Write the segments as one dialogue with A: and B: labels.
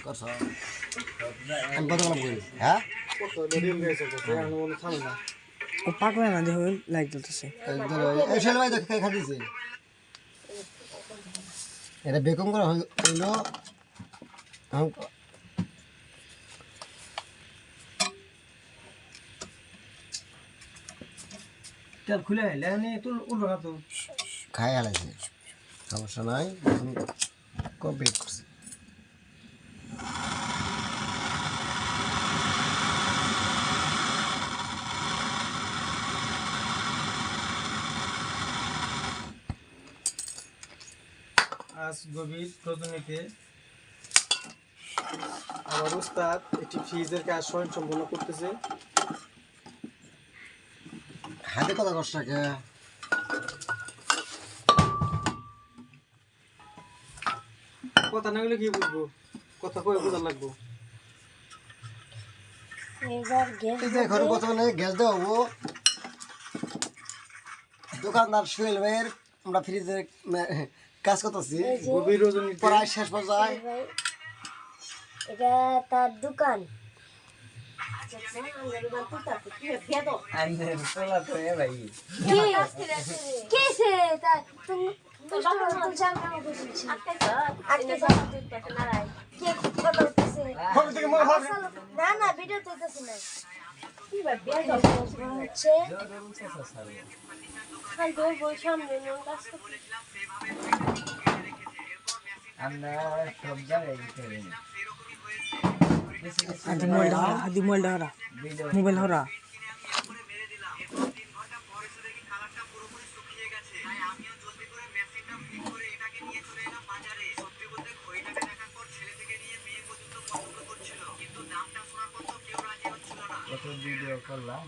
A: করছ আমি কত কলম করি হ্যাঁ
B: ও পাকবে না দেখো লাইট জ্বলতেছে
A: এই ছেলে ভাই দেখে খা দিছে এটা বেকম করা হইলো
C: তেল খুলে লেহানি তুল উঠবে না তো
A: খাই আলাইছে সমস্যা নাই কমপ্লিট করছে
C: আজ গভীর রজনীতে আমার উস্তাদ একটি ফ্রিজের কাজ স্বয়ং সম্পূর্ণ করতেছে।
A: হাতে কথা কষ্ট কে
C: কথা না গেলে কি বুঝবো, কথা কয়ে বোঝা লাগবো।
A: এই যে এখন বর্তমানে গ্যাস দেওয়া হবো দোকানদার সোহেল ভাইয়ের আমরা ফ্রিজের কাজ করতেছি
C: গভীর রজনীতে
A: প্রায় শেষ পর্যায়ে
D: এটা তার দোকান না না ভিডিও চলতেছে না হচ্ছে সামনে
B: আদি মোবাইল হরা মোবাইল হরা
E: ভিডিও করলাম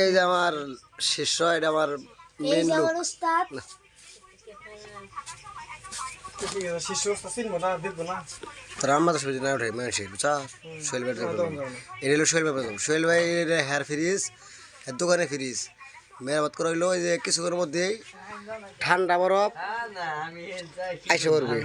A: এই যে আমার শিষ্য এটা আমার মেন লোক
D: উস্তাদ
C: শিশু চিনবো না, দেখবো না।
A: তোরা আমরা তো সবাই না উঠে মানুষের বুঝা সোহেল ভাই এটা হলো সোহেল ভাই সোহেল ভাই হেয়ার ফ্রিজ এর দোকানে ফ্রিজ মেরামত করা হইলো এই যে কিছুক্ষণের মধ্যেই ঠান্ডা বরফ আইসে পড়বে